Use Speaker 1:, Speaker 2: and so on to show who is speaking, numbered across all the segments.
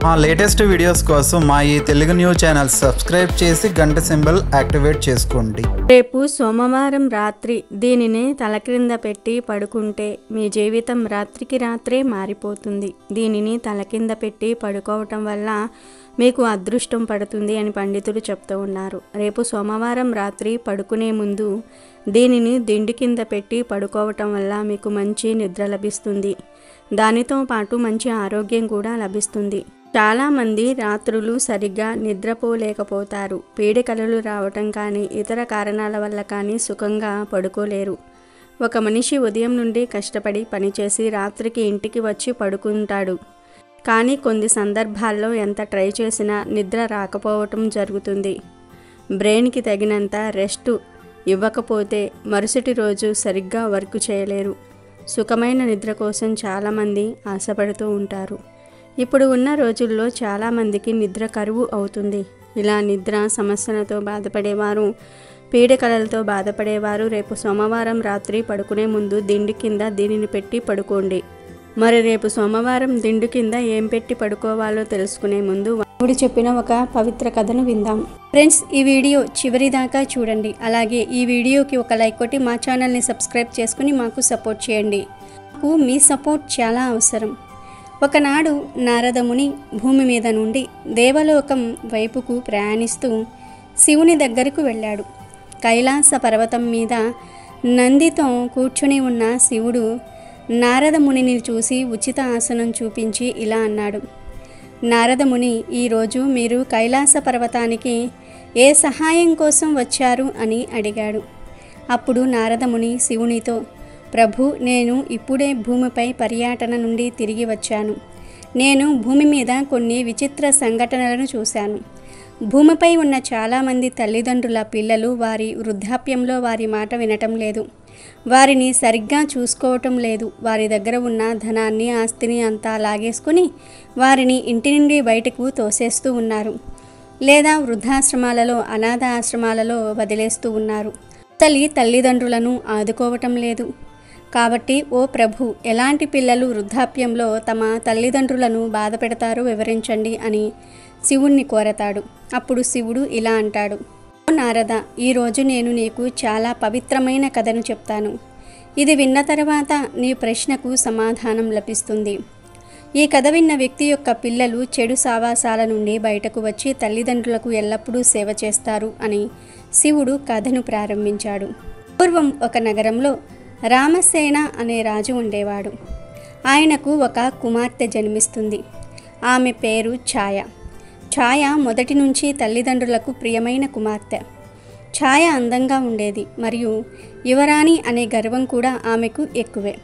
Speaker 1: మా latest videos కోసం మా ఈ తెలుగు న్యూస్ ఛానల్ సబ్స్క్రైబ్ చేసి గంట సింబల్ యాక్టివేట్ చేసుకోండి.
Speaker 2: రేపు సోమవారం రాత్రి దీనిని తలక్రింద పెట్టి పడుకుంటే మీ జీవితం రాత్రికి రాత్రే మారిపోతుంది. దీనిని తలకింద పెట్టి పడుకోవటం వల్ల మీకు అదృష్టం పడుతుంది అని పండితులు చెప్తూ ఉన్నారు. రేపు సోమవారం రాత్రి పడుకునే ముందు దీనిని దిండు కింద పెట్టి పడుకోవటం వల్ల మీకు మంచి నిద్ర లభిస్తుంది. దానితో పాటు మంచి ఆరోగ్యం కూడా లభిస్తుంది. చాలామంది రాత్రులు సరిగ్గా నిద్రపోలేకపోతారు. పీడకలలు రావటం కానీ ఇతర కారణాల వల్ల కానీ సుఖంగా పడుకోలేరు. ఒక మనిషి ఉదయం నుండి కష్టపడి పనిచేసి రాత్రికి ఇంటికి వచ్చి పడుకుంటాడు. కానీ కొన్ని సందర్భాల్లో ఎంత ట్రై చేసినా నిద్ర రాకపోవటం జరుగుతుంది. బ్రెయిన్కి తగినంత రెస్ట్ ఇవ్వకపోతే మరుసటి రోజు సరిగ్గా వర్క్ చేయలేరు. సుఖమైన నిద్ర కోసం చాలామంది ఆశపడుతూ ఉంటారు. ఇప్పుడు ఉన్న రోజుల్లో చాలామందికి నిద్ర కరువు అవుతుంది. ఇలా నిద్ర సమస్యలతో బాధపడేవారు, పీడకలలతో బాధపడేవారు రేపు సోమవారం రాత్రి పడుకునే ముందు దిండు కింద దీనిని పెట్టి పడుకోండి. మరి రేపు సోమవారం దిండు కింద ఏం పెట్టి పడుకోవాలో తెలుసుకునే ముందు దేవుడు చెప్పిన ఒక పవిత్ర కథను విందాం. ఫ్రెండ్స్, ఈ వీడియో చివరి దాకా చూడండి. అలాగే ఈ వీడియోకి ఒక లైక్ కొట్టి మా ఛానల్ని సబ్స్క్రైబ్ చేసుకుని మాకు సపోర్ట్ చేయండి. మాకు మీ సపోర్ట్ చాలా అవసరం. ఒకనాడు నారదముని భూమి మీద నుండి దేవలోకం వైపుకు ప్రయాణిస్తూ శివుని దగ్గరకు వెళ్ళాడు. కైలాస పర్వతం మీద నందితో కూర్చుని ఉన్న శివుడు నారదమునిని చూసి ఉచిత ఆసనం చూపించి ఇలా అన్నాడు. నారదముని, ఈరోజు మీరు కైలాస పర్వతానికి ఏ సహాయం కోసం వచ్చారు అని అడిగాడు. అప్పుడు నారదముని శివునితో, ప్రభు, నేను ఇప్పుడే భూమిపై పర్యటన నుండి తిరిగి వచ్చాను. నేను భూమి మీద కొన్ని విచిత్ర సంఘటనలను చూశాను. భూమిపై ఉన్న చాలామంది తల్లిదండ్రుల పిల్లలు వారి వృద్ధాప్యంలో వారి మాట వినటం లేదు. వారిని సరిగ్గా చూసుకోవటం లేదు. వారి దగ్గర ఉన్న ధనాన్ని, ఆస్తిని అంతా లాగేసుకుని వారిని ఇంటి నుండి బయటకు తోసేస్తూ ఉన్నారు. లేదా వృద్ధాశ్రమాలలో, అనాథ ఆశ్రమాలలో వదిలేస్తూ ఉన్నారు. తల్లిదండ్రులను ఆదుకోవటం లేదు. కాబట్టి ఓ ప్రభు, ఎలాంటి పిల్లలు వృద్ధాప్యంలో తమ తల్లిదండ్రులను బాధ పెడతారో వివరించండి అని శివుణ్ణి కోరతాడు. అప్పుడు శివుడు ఇలా అంటాడు. ఓ నారద, ఈరోజు నేను నీకు చాలా పవిత్రమైన కథను చెప్తాను. ఇది విన్న తర్వాత నీ ప్రశ్నకు సమాధానం లభిస్తుంది. ఈ కథ విన్న వ్యక్తి యొక్క పిల్లలు చెడు సావాసాల నుండి బయటకు వచ్చి తల్లిదండ్రులకు ఎల్లప్పుడూ సేవ చేస్తారు అని శివుడు కథను ప్రారంభించాడు. పూర్వం ఒక నగరంలో రామసేన అనే రాజు ఉండేవాడు. ఆయనకు ఒక కుమార్తె జన్మిస్తుంది. ఆమె పేరు ఛాయ. ఛాయ మొదటి నుంచి తల్లిదండ్రులకు ప్రియమైన కుమార్తె. ఛాయ అందంగా ఉండేది మరియు యువరాణి అనే గర్వం కూడా ఆమెకు ఎక్కువే.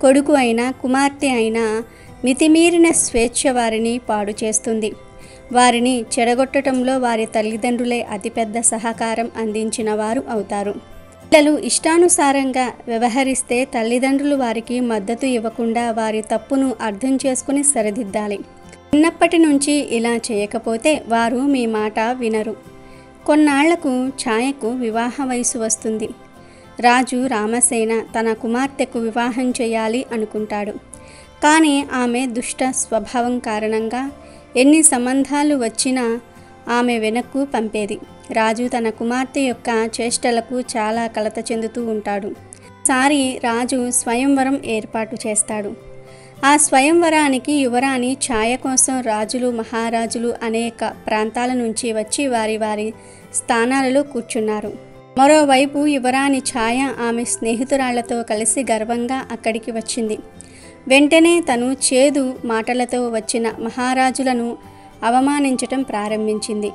Speaker 2: కొడుకు అయినా కుమార్తె అయినా మితిమీరిన స్వేచ్ఛ వారిని పాడు చేస్తుంది. వారిని చెడగొట్టడంలో వారి తల్లిదండ్రులే అతిపెద్ద సహకారం అందించిన వారు అవుతారు. పిల్లలు ఇష్టానుసారంగా వ్యవహరిస్తే తల్లిదండ్రులు వారికి మద్దతు ఇవ్వకుండా వారి తప్పును అర్థం చేసుకుని సరిదిద్దాలి. చిన్నప్పటి నుంచి ఇలా చేయకపోతే వారు మీ మాట వినరు. కొన్నాళ్లకు ఛాయకు వివాహ వయసు వస్తుంది. రాజు రామసేన తన కుమార్తెకు వివాహం చేయాలి అనుకుంటాడు. కానీ ఆమె దుష్ట స్వభావం కారణంగా ఎన్ని సంబంధాలు వచ్చినా ఆమె వెనక్కు పంపేది. రాజు తన కుమార్తె యొక్క చేష్టలకు చాలా కలత చెందుతూ ఉంటాడు. ఒకసారి రాజు స్వయంవరం ఏర్పాటు చేస్తాడు. ఆ స్వయంవరానికి యువరాణి ఛాయ కోసం రాజులు, మహారాజులు అనేక ప్రాంతాల నుంచి వచ్చి వారి వారి స్థానాలలో కూర్చున్నారు. మరోవైపు యువరాణి ఛాయ ఆమె స్నేహితురాళ్లతో కలిసి గర్వంగా అక్కడికి వచ్చింది. వెంటనే తను చేదు మాటలతో వచ్చిన మహారాజులను అవమానించటం ప్రారంభించింది.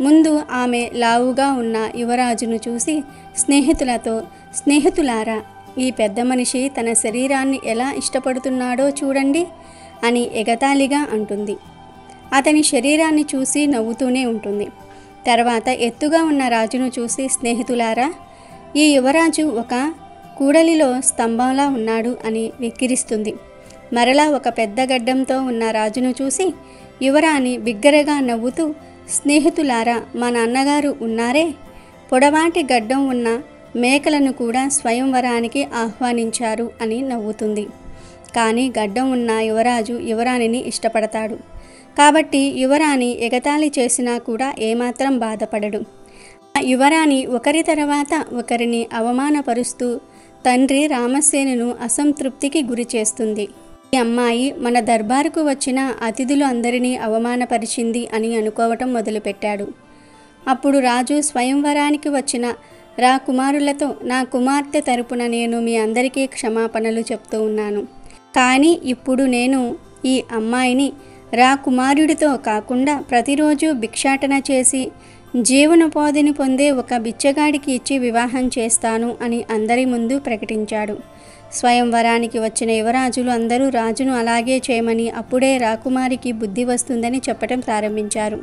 Speaker 2: ముందు ఆమె లావుగా ఉన్న యువరాజును చూసి స్నేహితులతో, స్నేహితులారా, ఈ పెద్ద మనిషి తన శరీరాన్ని ఎలా ఇష్టపడుతున్నాడో చూడండి అని ఎగతాళిగా అంటుంది. అతని శరీరాన్ని చూసి నవ్వుతూనే ఉంటుంది. తర్వాత ఎత్తుగా ఉన్న రాజును చూసి, స్నేహితులారా, ఈ యువరాజు ఒక కూడలిలో స్తంభంలా ఉన్నాడు అని వెక్కిరిస్తుంది. మరలా ఒక పెద్ద గడ్డంతో ఉన్న రాజును చూసి యువరాణి బిగ్గరగా నవ్వుతూ, స్నేహితులారా, మా నాన్నగారు ఉన్నారే, పొడవాటి గడ్డం ఉన్న మేకలను కూడా స్వయంవరానికి ఆహ్వానించారు అని నవ్వుతుంది. కానీ గడ్డం ఉన్న యువరాజు యువరాణిని ఇష్టపడతాడు. కాబట్టి యువరాణి ఎగతాళి చేసినా కూడా ఏమాత్రం బాధపడడు. యువరాణి ఒకరి తర్వాత ఒకరిని అవమానపరుస్తూ తండ్రి రామసేనును అసంతృప్తికి గురి చేస్తుంది. ఈ అమ్మాయి మన దర్బారుకు వచ్చిన అతిథులు అందరినీ అవమానపరిచింది అని అనుకోవటం మొదలుపెట్టాడు. అప్పుడు రాజు స్వయంవరానికి వచ్చిన రాకుమారులతో నా కుమార్తె తరపున నేను మీ అందరికీ క్షమాపణలు చెప్తూ ఉన్నాను. కానీ ఇప్పుడు నేను ఈ అమ్మాయిని రాకుమారుడితో కాకుండా ప్రతిరోజు భిక్షాటన చేసి జీవనోపాధిని పొందే ఒక బిచ్చగాడికి ఇచ్చి వివాహం చేస్తాను అని అందరి ముందు ప్రకటించాడు. స్వయంవరానికి వచ్చిన యువరాజులు అందరూ రాజును అలాగే చేయమని, అప్పుడే రాకుమారికి బుద్ధి వస్తుందని చెప్పటం ప్రారంభించారు.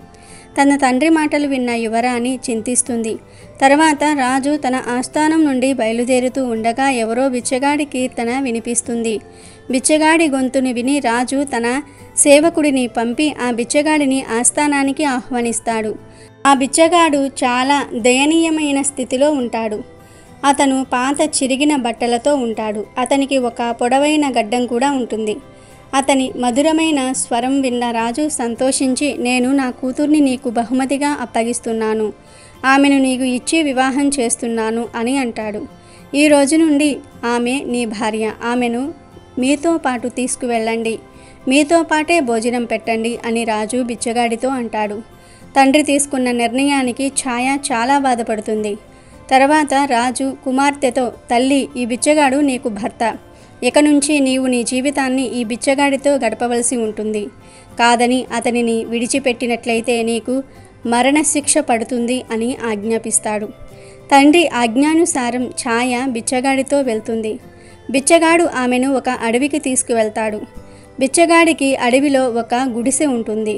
Speaker 2: తన తండ్రి మాటలు విన్న యువరాణి చింతిస్తుంది. తర్వాత రాజు తన ఆస్థానం నుండి బయలుదేరుతూ ఉండగా ఎవరో బిచ్చగాడి కీర్తన వినిపిస్తుంది. బిచ్చగాడి గొంతుని విని రాజు తన సేవకుడిని పంపి ఆ బిచ్చగాడిని ఆస్థానానికి ఆహ్వానిస్తాడు. ఆ బిచ్చగాడు చాలా దయనీయమైన స్థితిలో ఉంటాడు. అతను పాత చిరిగిన బట్టలతో ఉంటాడు. అతనికి ఒక పొడవైన గడ్డం కూడా ఉంటుంది. అతని మధురమైన స్వరం విన్న రాజు సంతోషించి, నేను నా కూతుర్ని నీకు బహుమతిగా అప్పగిస్తున్నాను, ఆమెను నీకు ఇచ్చి వివాహం చేస్తున్నాను అని అంటాడు. ఈ రోజు నుండి ఆమె నీ భార్య, ఆమెను మీతో పాటు తీసుకువెళ్ళండి, మీతో పాటే భోజనం పెట్టండి అని రాజు బిచ్చగాడితో అంటాడు. తండ్రి తీసుకున్న నిర్ణయానికి ఛాయ చాలా బాధపడుతుంది. తర్వాత రాజు కుమార్తెతో, తల్లి, ఈ బిచ్చగాడు నీకు భర్త, ఇక నుంచి నీవు నీ జీవితాన్ని ఈ బిచ్చగాడితో గడపవలసి ఉంటుంది. కాదని అతనిని విడిచిపెట్టినట్లయితే నీకు మరణశిక్ష పడుతుంది అని ఆజ్ఞాపిస్తాడు. తండ్రి ఆజ్ఞానుసారం ఛాయ బిచ్చగాడితో వెళ్తుంది. బిచ్చగాడు ఆమెను ఒక అడవికి తీసుకువెళ్తాడు. బిచ్చగాడికి అడవిలో ఒక గుడిసె ఉంటుంది.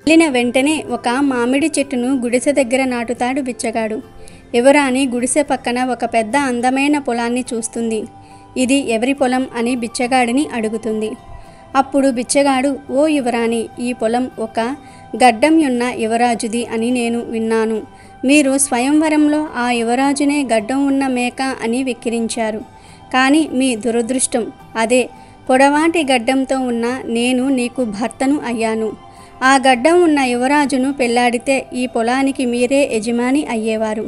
Speaker 2: వెళ్ళిన వెంటనే ఒక మామిడి చెట్టును గుడిసె దగ్గర నాటుతాడు బిచ్చగాడు. యువరాణి గుడిసె పక్కన ఒక పెద్ద అందమైన పొలాన్ని చూస్తుంది. ఇది ఎవరి పొలం అని బిచ్చగాడిని అడుగుతుంది. అప్పుడు బిచ్చగాడు, ఓ యువరాణి, ఈ పొలం ఒక గడ్డం ఉన్న యువరాజుది అని నేను విన్నాను. మీరు స్వయంవరంలో ఆ యువరాజునే గడ్డం ఉన్న మేక అని వెక్కిరించారు. కానీ మీ దురదృష్టం, అదే పొడవాటి గడ్డంతో ఉన్న నేను నీకు భర్తను అయ్యాను. ఆ గడ్డం ఉన్న యువరాజును పెళ్లాడితే ఈ పొలానికి మీరే యజమాని అయ్యేవారు.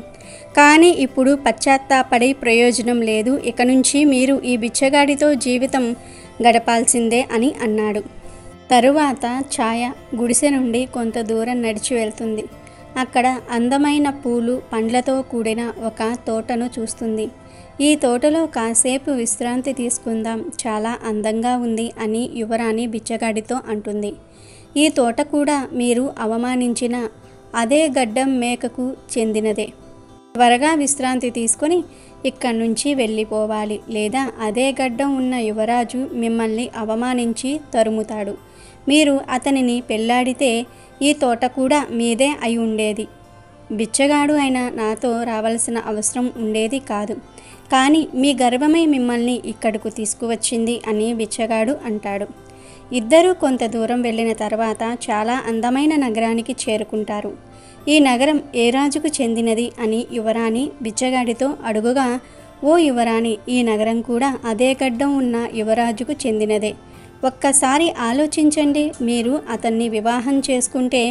Speaker 2: కానీ ఇప్పుడు పశ్చాత్తాపడి ప్రయోజనం లేదు. ఇక నుంచి మీరు ఈ బిచ్చగాడితో జీవితం గడపాల్సిందే అని అన్నాడు. తరువాత ఛాయ గుడిసె నుండి కొంత దూరం నడిచి వెళ్తుంది. అక్కడ అందమైన పూలు, పండ్లతో కూడిన ఒక తోటను చూస్తుంది. ఈ తోటలో కాసేపు విశ్రాంతి తీసుకుందాం, చాలా అందంగా ఉంది అని యువరాణి బిచ్చగాడితో అంటుంది. ఈ తోట కూడా మీరు అవమానించిన అదే గడ్డం మేకకు చెందినదే. త్వరగా విశ్రాంతి తీసుకొని ఇక్కడి నుంచి వెళ్ళిపోవాలి, లేదా అదే గడ్డం ఉన్న యువరాజు మిమ్మల్ని అవమానించి తరుముతాడు. మీరు అతనిని పెళ్లాడితే ఈ తోట కూడా మీదే అయి ఉండేది. బిచ్చగాడు అయిన నాతో రావాల్సిన అవసరం ఉండేది కాదు. కానీ మీ గర్వమై మిమ్మల్ని ఇక్కడకు తీసుకువచ్చింది అని బిచ్చగాడు అంటాడు. ఇద్దరూ కొంత దూరం వెళ్ళిన తర్వాత చాలా అందమైన నగరానికి చేరుకుంటారు. ఈ నగరం ఏ రాజుకు చెందినది అని యువరాణి బిచ్చగాడితో అడుగుగా, ఓ యువరాణి, ఈ నగరం కూడా అదే గడ్డం ఉన్న యువరాజుకు చెందినదే. ఒక్కసారి ఆలోచించండి, మీరు అతన్ని వివాహం చేసుకుంటే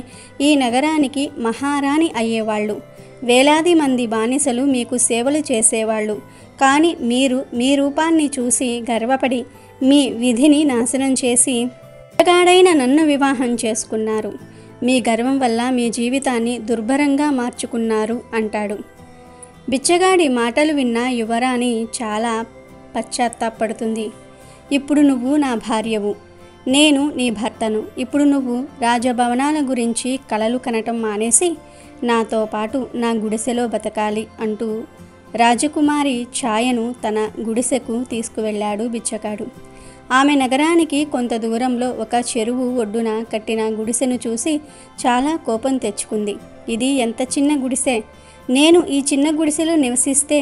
Speaker 2: ఈ నగరానికి మహారాణి అయ్యేవాళ్ళు. వేలాది మంది బానిసలు మీకు సేవలు చేసేవాళ్ళు. కానీ మీరు మీ రూపాన్ని చూసి గర్వపడి మీ విధిని నాశనం చేసి బిచ్చగాడైన నన్ను వివాహం చేసుకున్నారు. మీ గర్వం వల్ల మీ జీవితాన్ని దుర్భరంగా మార్చుకున్నారు అంటాడు. బిచ్చగాడి మాటలు విన్న యువరాణి చాలా పశ్చాత్తాపడుతుంది. ఇప్పుడు నువ్వు నా భార్యవు, నేను నీ భర్తను. ఇప్పుడు నువ్వు రాజభవనాల గురించి కలలు కనటం మానేసి నాతో పాటు నా గుడిసెలో బతకాలి అంటూ రాజకుమారి ఛాయను తన గుడిసెకు తీసుకువెళ్ళాడు బిచ్చగాడు. ఆమె నగరానికి కొంత దూరంలో ఒక చెరువు ఒడ్డున కట్టిన గుడిసెను చూసి చాలా కోపం తెచ్చుకుంది. ఇది ఎంత చిన్న గుడిసె! నేను ఈ చిన్న గుడిసెలో నివసిస్తే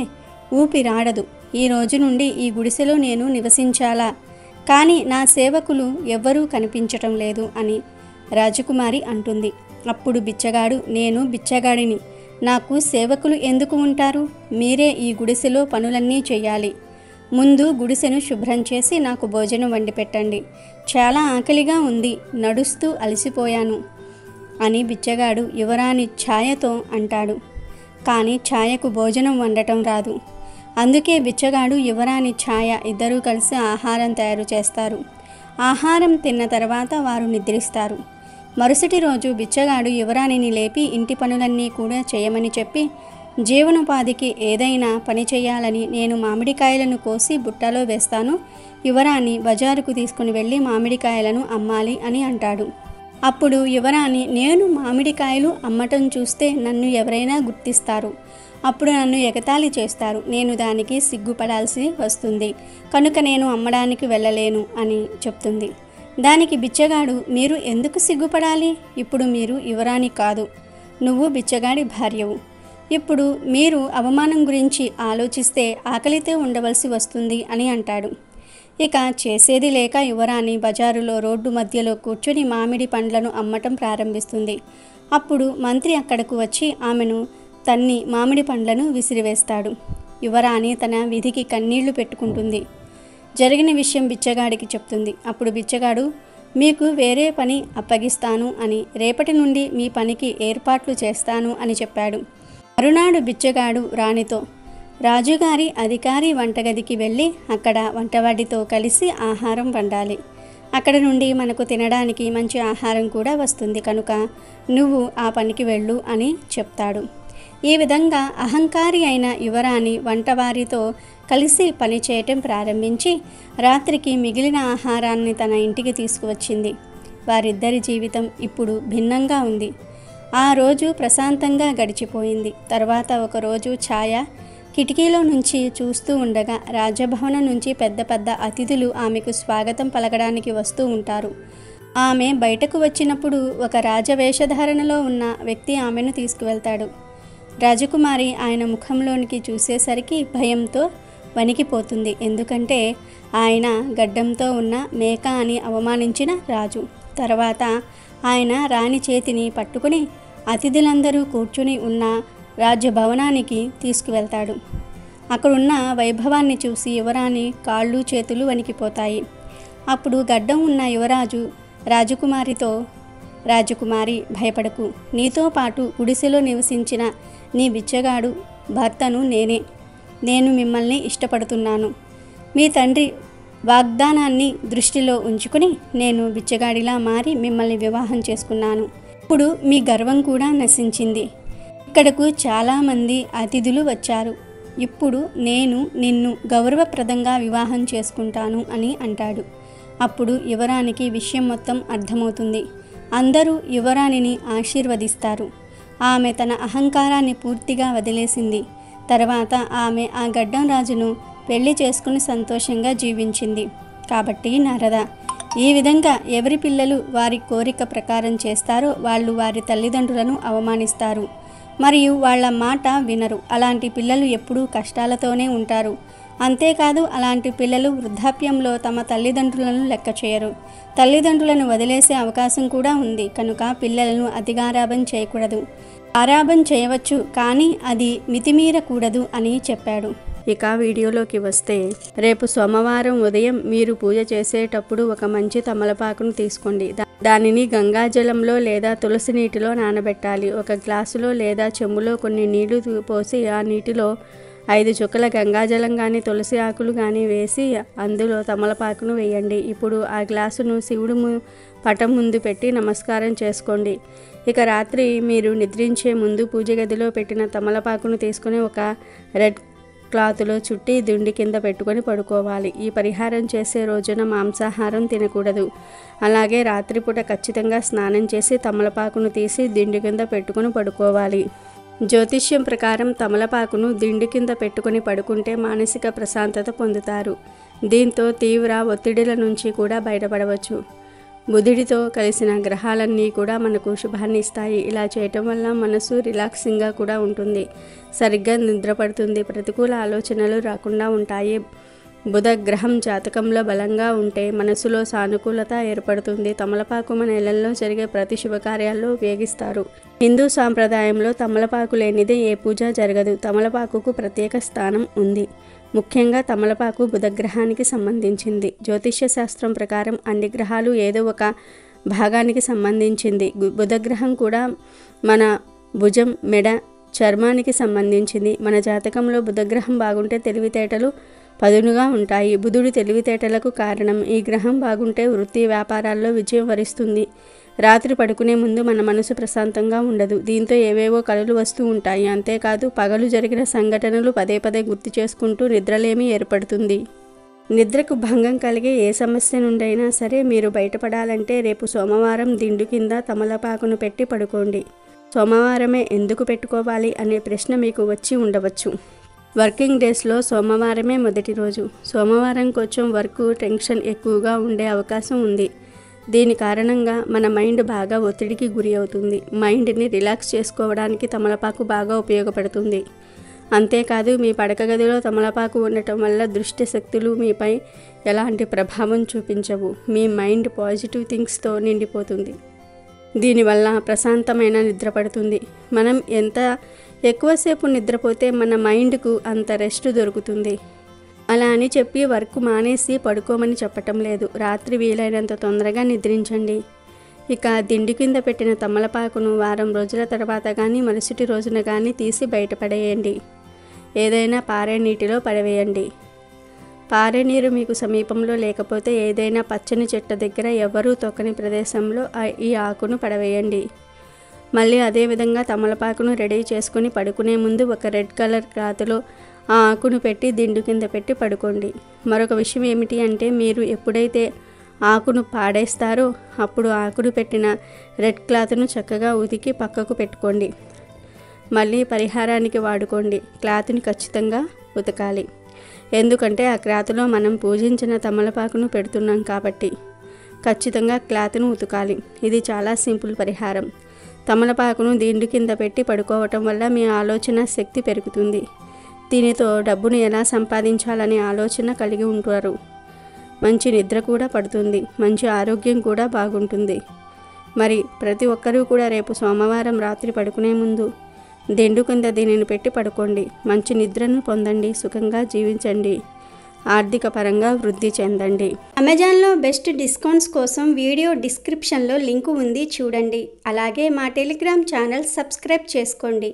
Speaker 2: ఊపిరాడదు. ఈ రోజు నుండి ఈ గుడిసెలో నేను నివసించాలా? కానీ నా సేవకులు ఎవ్వరూ కనిపించటం లేదు అని రాజకుమారి అంటుంది. అప్పుడు బిచ్చగాడు, నేను బిచ్చగాడిని, నాకు సేవకులు ఎందుకు ఉంటారు? మీరే ఈ గుడిసెలో పనులన్నీ చేయాలి. ముందు గుడిసెను శుభ్రం చేసి నాకు భోజనం వండి పెట్టండి. చాలా ఆకలిగా ఉంది, నడుస్తూ అలసిపోయాను అని బిచ్చగాడు యువరాణి ఛాయతో అంటాడు. కానీ ఛాయకు భోజనం వండటం రాదు. అందుకే బిచ్చగాడు యువరాణి ఛాయ ఇద్దరూ కలిసి ఆహారం తయారు చేస్తారు. ఆహారం తిన్న తర్వాత వారు నిద్రిస్తారు. మరుసటి రోజు బిచ్చగాడు యువరాణిని లేపి ఇంటి పనులన్నీ కూడా చేయమని చెప్పి, జీవనోపాధికి ఏదైనా పని చేయాలని నేను మామిడికాయలను కోసి బుట్టలో వేస్తాను, యువరాణి బజారుకు తీసుకుని వెళ్ళి మామిడికాయలను అమ్మాలి అని అంటాడు. అప్పుడు యువరాణి, నేను మామిడికాయలు అమ్మటం చూస్తే నన్ను ఎవరైనా గుర్తిస్తారు, అప్పుడు నన్ను ఎగతాళి చేస్తారు, నేను దానికి సిగ్గుపడాల్సి వస్తుంది, కనుక నేను అమ్మడానికి వెళ్ళలేను అని చెప్తుంది. దానికి బిచ్చగాడు, మీరు ఎందుకు సిగ్గుపడాలి? ఇప్పుడు మీరు యువరాణి కాదు, నువ్వు బిచ్చగాడి భార్యవు. ఇప్పుడు మీరు అవమానం గురించి ఆలోచిస్తే ఆకలితో ఉండవలసి వస్తుంది అని అంటాడు. ఇక చేసేది లేక యువరాణి బజారులో రోడ్డు మధ్యలో కూర్చొని మామిడి పండ్లను అమ్మటం ప్రారంభిస్తుంది. అప్పుడు మంత్రి అక్కడకు వచ్చి ఆమెను తన్ని మామిడి పండ్లను విసిరివేస్తాడు. యువరాణి తన విధికి కన్నీళ్లు పెట్టుకుంటుంది. జరిగిన విషయం బిచ్చగాడికి చెప్తుంది. అప్పుడు బిచ్చగాడు, మీకు వేరే పని అప్పగిస్తాను అని, రేపటి నుండి మీ పనికి ఏర్పాట్లు చేస్తాను అని చెప్పాడు. మరునాడు బిచ్చగాడు రాణితో, రాజుగారి అధికారి వంటగదికి వెళ్ళి అక్కడ వంటవాడితో కలిసి ఆహారం వండాలి. అక్కడ నుండి మనకు తినడానికి మంచి ఆహారం కూడా వస్తుంది, కనుక నువ్వు ఆ పనికి వెళ్ళు అని చెప్తాడు. ఈ విధంగా అహంకారి అయిన యువరాణి వంటవారితో కలిసి పనిచేయటం ప్రారంభించి రాత్రికి మిగిలిన ఆహారాన్ని తన ఇంటికి తీసుకువచ్చింది. వారిద్దరి జీవితం ఇప్పుడు భిన్నంగా ఉంది. ఆ రోజు ప్రశాంతంగా గడిచిపోయింది. తర్వాత ఒకరోజు ఛాయ కిటికీలో నుంచి చూస్తూ ఉండగా రాజభవనం నుంచి పెద్ద పెద్ద అతిథులు ఆమెకు స్వాగతం పలకడానికి వస్తూ ఉంటారు. ఆమె బయటకు వచ్చినప్పుడు ఒక రాజవేషధారణలో ఉన్న వ్యక్తి ఆమెను తీసుకువెళ్తాడు. రాజకుమారి ఆయన ముఖంలోనికి చూసేసరికి భయంతో వణికిపోతుంది. ఎందుకంటే ఆయన గడ్డంతో ఉన్న మేక అని అవమానించిన రాజు. తర్వాత ఆయన రాణి చేతిని పట్టుకుని అతిథులందరూ కూర్చుని ఉన్న రాజభవనానికి తీసుకువెళ్తాడు. అక్కడున్న వైభవాన్ని చూసి యువరాణి కాళ్ళు చేతులు వణికిపోతాయి. అప్పుడు గడ్డం ఉన్న యువరాజు రాజకుమారితో, రాజకుమారి భయపడకు, నీతో పాటు గుడిసెలో నివసించిన నీ బిచ్చగాడు భర్తను నేనే. నేను మిమ్మల్ని ఇష్టపడుతున్నాను. మీ తండ్రి వాగ్దానాన్ని దృష్టిలో ఉంచుకుని నేను బిచ్చగాడిలా మారి మిమ్మల్ని వివాహం చేసుకున్నాను. ఇప్పుడు మీ గర్వం కూడా నశించింది. ఇక్కడకు చాలామంది అతిథులు వచ్చారు. ఇప్పుడు నేను నిన్ను గౌరవప్రదంగా వివాహం చేసుకుంటాను అని అంటాడు. అప్పుడు యువరానికి విషయం మొత్తం అర్థమవుతుంది. అందరూ యువరాణిని ఆశీర్వదిస్తారు. ఆమె తన అహంకారాన్ని పూర్తిగా వదిలేసింది. తర్వాత ఆమె ఆ గడ్డం రాజును పెళ్లి చేసుకుని సంతోషంగా జీవించింది. కాబట్టి నారద, ఈ విధంగా ఎవరి పిల్లలు వారి కోరిక ప్రకారం చేస్తారో వాళ్ళు వారి తల్లిదండ్రులను అవమానిస్తారు మరియు వాళ్ళ మాట వినరు. అలాంటి పిల్లలు ఎప్పుడూ కష్టాలతోనే ఉంటారు. అంతేకాదు, అలాంటి పిల్లలు వృద్ధాప్యంలో తమ తల్లిదండ్రులను లెక్క చేయరు. తల్లిదండ్రులను వదిలేసే అవకాశం కూడా ఉంది. కనుక పిల్లలను అతిగారాబం చేయకూడదు. ఆరాబం చేయవచ్చు, కానీ అది మితిమీరకూడదు అని చెప్పాడు. ఇక వీడియోలోకి వస్తే, రేపు సోమవారం ఉదయం మీరు పూజ చేసేటప్పుడు ఒక మంచి తమలపాకును తీసుకోండి. దానిని గంగాజలంలో లేదా తులసి నీటిలో నానబెట్టాలి. ఒక గ్లాసులో లేదా చెంబులో కొన్ని నీళ్లు పోసి ఆ నీటిలో 5 చుక్కల గంగాజలం కానీ తులసి ఆకులు కానీ వేసి అందులో తమలపాకును వేయండి. ఇప్పుడు ఆ గ్లాసును శివుడు పటం ముందు పెట్టి నమస్కారం చేసుకోండి. ఇక రాత్రి మీరు నిద్రించే ముందు పూజ గదిలో పెట్టిన తమలపాకును తీసుకుని ఒక రెడ్ క్లాత్లో చుట్టి దిండి కింద పెట్టుకొని పడుకోవాలి. ఈ పరిహారం చేసే రోజున మాంసాహారం తినకూడదు. అలాగే రాత్రిపూట ఖచ్చితంగా స్నానం చేసి తమలపాకును తీసి దిండి కింద పెట్టుకొని పడుకోవాలి. జ్యోతిష్యం ప్రకారం తమలపాకును దిండి కింద పెట్టుకుని పడుకుంటే మానసిక ప్రశాంతత పొందుతారు. దీంతో తీవ్ర ఒత్తిడిల నుంచి కూడా బయటపడవచ్చు. బుధుడితో కలిసిన గ్రహాలన్నీ కూడా మనకు శుభాన్ని ఇస్తాయి. ఇలా చేయటం వల్ల మనసు రిలాక్సింగ్గా కూడా ఉంటుంది. సరిగ్గా నిద్రపడుతుంది. ప్రతికూల ఆలోచనలు రాకుండా ఉంటాయి. బుధ గ్రహం జాతకంలో బలంగా ఉంటే మనసులో సానుకూలత ఏర్పడుతుంది. తమలపాకు మన ఇళ్లలో జరిగే ప్రతి శుభకార్యాల్లో ఉపయోగిస్తారు. హిందూ సాంప్రదాయంలో తమలపాకు లేనిదే ఏ పూజ జరగదు. తమలపాకుకు ప్రత్యేక స్థానం ఉంది. ముఖ్యంగా తమలపాకు బుధగ్రహానికి సంబంధించింది. జ్యోతిష్య శాస్త్రం ప్రకారం అన్ని గ్రహాలు ఏదో ఒక భాగానికి సంబంధించింది. బుధగ్రహం కూడా మన భుజం, మెడ, చర్మానికి సంబంధించింది. మన జాతకంలో బుధగ్రహం బాగుంటే తెలివితేటలు పదునుగా ఉంటాయి. బుధుడు తెలివితేటలకు కారణం. ఈ గ్రహం బాగుంటే వృత్తి వ్యాపారాల్లో విజయం వరిస్తుంది. రాత్రి పడుకునే ముందు మన మనసు ప్రశాంతంగా ఉండదు. దీంతో ఏవేవో కలలు వస్తూ ఉంటాయి. అంతేకాదు పగలు జరిగిన సంఘటనలు పదే పదే గుర్తు చేసుకుంటూ నిద్రలేమి ఏర్పడుతుంది. నిద్రకు భంగం కలిగే ఏ సమస్య నుండైనా సరే మీరు బయటపడాలంటే రేపు సోమవారం దిండు కింద తమలపాకును పెట్టి పడుకోండి. సోమవారమే ఎందుకు పెట్టుకోవాలి అనే ప్రశ్న మీకు వచ్చి ఉండవచ్చు. వర్కింగ్ డేస్లో సోమవారమే మొదటి రోజు. సోమవారం కొంచెం వర్క్ టెన్షన్ ఎక్కువగా ఉండే అవకాశం ఉంది. దీని కారణంగా మన మైండ్ బాగా ఒత్తిడికి గురి అవుతుంది. మైండ్ని రిలాక్స్ చేసుకోవడానికి తమలపాకు బాగా ఉపయోగపడుతుంది. అంతేకాదు మీ పడక గదిలో తమలపాకు ఉండటం వల్ల దృష్టి శక్తులు మీపై ఎలాంటి ప్రభావం చూపించవు. మీ మైండ్ పాజిటివ్ థింగ్స్తో నిండిపోతుంది. దీనివల్ల ప్రశాంతమైన నిద్ర పడుతుంది. మనం ఎంత ఎక్కువసేపు నిద్రపోతే మన మైండ్కు అంత రెస్ట్ దొరుకుతుంది. అలా అని చెప్పి వర్క్ మానేసి పడుకోమని చెప్పటం లేదు. రాత్రి వీలైనంత తొందరగా నిద్రించండి. ఇక దిండు కింద పెట్టిన తమలపాకును వారం రోజుల తర్వాత కానీ మరుసటి రోజున కానీ తీసి బయటపడేయండి. ఏదైనా పారే నీటిలో పడవేయండి. పారే నీరు మీకు సమీపంలో లేకపోతే ఏదైనా పచ్చని చెట్ల దగ్గర ఎవరూ తొక్కని ప్రదేశంలో ఈ ఆకును పడవేయండి. మళ్ళీ అదేవిధంగా తమలపాకును రెడీ చేసుకుని పడుకునే ముందు ఒక రెడ్ కలర్ క్లాత్లో ఆ ఆకును పెట్టి దిండు కింద పెట్టి పడుకోండి. మరొక విషయం ఏమిటి అంటే మీరు ఎప్పుడైతే ఆకును పాడేస్తారో అప్పుడు ఆకును పెట్టిన రెడ్ క్లాత్ను చక్కగా ఉతికి పక్కకు పెట్టుకోండి. మళ్ళీ పరిహారానికి వాడుకోండి. క్లాత్ని ఖచ్చితంగా ఉతకాలి. ఎందుకంటే ఆ క్లాత్లో మనం పూజించిన తమలపాకును పెడుతున్నాం కాబట్టి ఖచ్చితంగా క్లాత్ను ఉతకాలి. ఇది చాలా సింపుల్ పరిహారం. తమలపాకును దిండు కింద పెట్టి పడుకోవటం వల్ల మీ ఆలోచన శక్తి పెరుగుతుంది. దీనితో డబ్బును ఎలా సంపాదించాలనే ఆలోచన కలిగి ఉంటారు. మంచి నిద్ర కూడా పడుతుంది. మంచి ఆరోగ్యం కూడా బాగుంటుంది. మరి ప్రతి ఒక్కరూ కూడా రేపు సోమవారం రాత్రి పడుకునే ముందు దిండు కింద దీనిని పెట్టి పడుకోండి. మంచి నిద్రను పొందండి. సుఖంగా జీవించండి. ఆర్థిక పరంగా వృద్ధి చెందండి.
Speaker 3: అమెజాన్లో బెస్ట్ డిస్కౌంట్స్ కోసం వీడియో డిస్క్రిప్షన్లో లింకు ఉంది, చూడండి. అలాగే మా టెలిగ్రామ్ ఛానల్ సబ్స్క్రైబ్ చేసుకోండి.